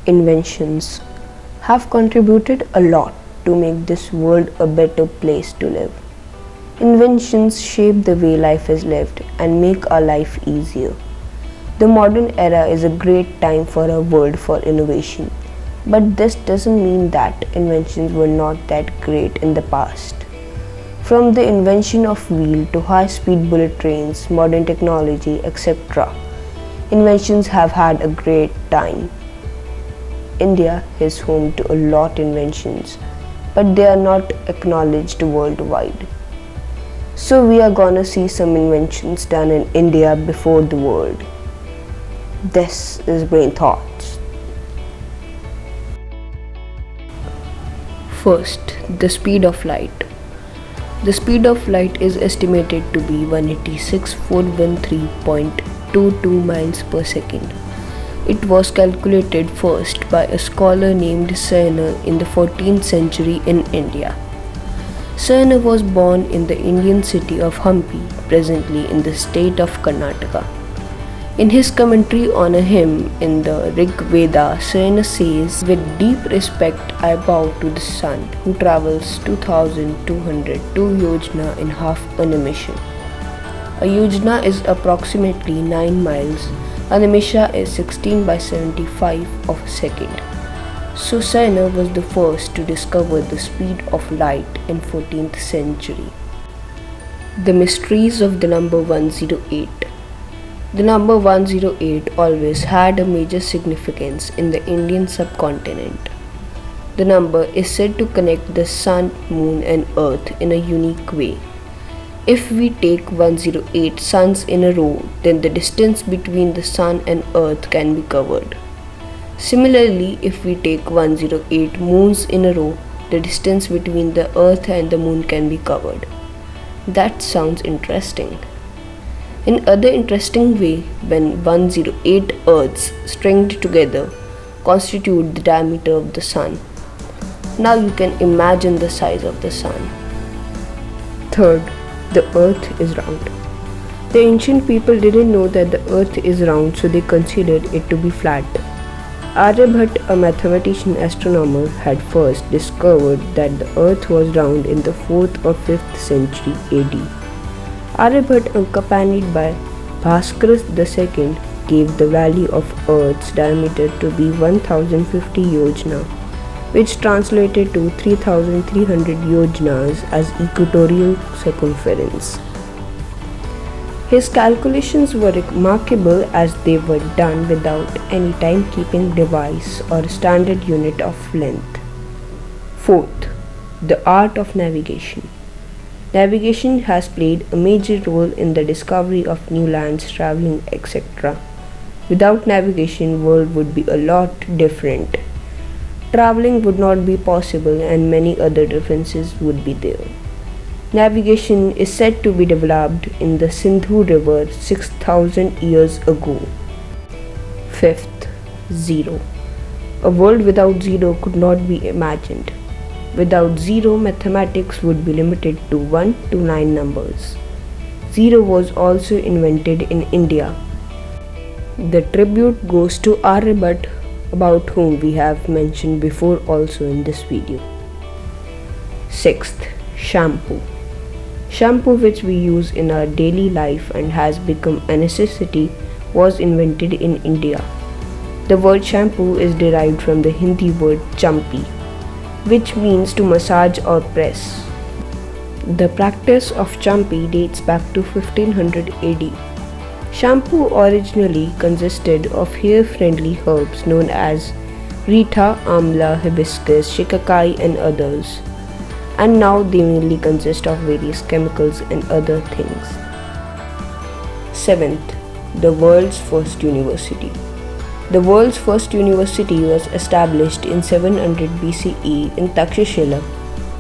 Inventions have contributed a lot to make this world a better place to live. Inventions shape the way life is lived and make our life easier. The modern era is a great time for our world for innovation, but this doesn't mean that inventions were not that great in the past. From the invention of wheel to high-speed bullet trains, modern technology, etc., inventions have had a great time. India is home to a lot inventions, but they are not acknowledged worldwide. So we are gonna see some inventions done in India before the world. This is Brain Thoughts. First, the speed of light. The speed of light is estimated to be 186,413.22 miles per second. It was calculated first by a scholar named Saina in the 14th century in India. Saina was born in the Indian city of Hampi, presently in the state of Karnataka. In his commentary on a hymn in the Rig Veda, Saina says, "With deep respect I bow to the sun, who travels 2,202 yojna in half a nimisha." A yojna is approximately 9 miles. A nimisha is 16 by 75 of a second. So Saina was the first to discover the speed of light in 14th century. The mysteries of the number 108. The number 108 always had a major significance in the Indian subcontinent. The number is said to connect the sun, moon and earth in a unique way. If we take 108 suns in a row, then the distance between the sun and earth can be covered. Similarly, if we take 108 moons in a row, the distance between the earth and the moon can be covered. That sounds interesting. In other interesting way, when 108 earths stringed together constitute the diameter of the sun. Now you can imagine the size of the sun. Third, the earth is round. The ancient people didn't know that the earth is round, so they considered it to be flat. Aryabhatta, a mathematician astronomer, had first discovered that the earth was round in the 4th or 5th century AD. Aryabhatta, accompanied by Bhaskara II, gave the value of earth's diameter to be 1050 yojna, which translated to 3,300 yojnas as equatorial circumference. His calculations were remarkable as they were done without any timekeeping device or standard unit of length. Fourth, the art of navigation. Navigation has played a major role in the discovery of new lands, traveling, etc. Without navigation, world would be a lot different. Traveling would not be possible and many other differences would be there. Navigation is said to be developed in the Sindhu River 6,000 years ago. Fifth, zero. A world without zero could not be imagined. Without zero, mathematics would be limited to 1 to 9 numbers. Zero was also invented in India. The tribute goes to Aryabhatta, about whom we have mentioned before also in this video. Sixth, shampoo. Shampoo, which we use in our daily life and has become a necessity, was invented in India. The word shampoo is derived from the Hindi word champi, which means to massage or press. The practice of champi dates back to 1500 AD. Shampoo originally consisted of hair-friendly herbs known as Rita, Amla, Hibiscus, Shikakai and others, and now they mainly consist of various chemicals and other things. Seventh, the world's first university. The world's first university was established in 700 BCE in Takshashila,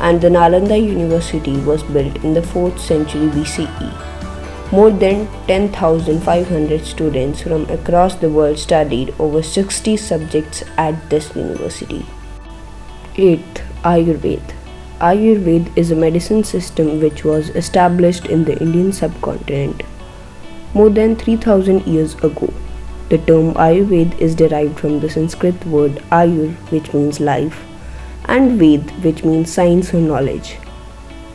and the Nalanda University was built in the 4th century BCE. More than 10,500 students from across the world studied over 60 subjects at this university. 8th, Ayurveda. Ayurveda is a medicine system which was established in the Indian subcontinent more than 3,000 years ago. The term Ayurveda is derived from the Sanskrit word Ayur, which means life, and Ved, which means science or knowledge.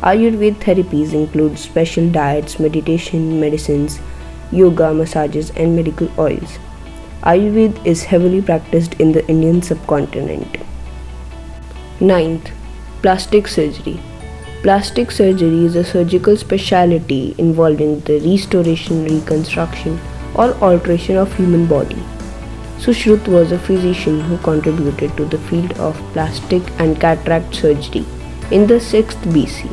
Ayurveda therapies include special diets, meditation, medicines, yoga, massages, and medical oils. Ayurveda is heavily practiced in the Indian subcontinent. Ninth, plastic surgery. Plastic surgery is a surgical specialty involving the restoration, reconstruction, or alteration of human body. Sushruta was a physician who contributed to the field of plastic and cataract surgery in the 6th BC.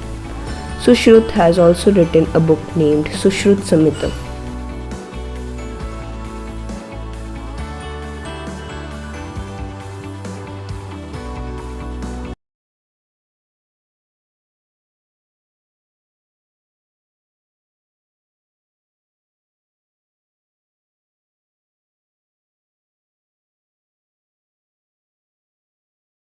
Sushruta has also written a book named Sushruta Samhita.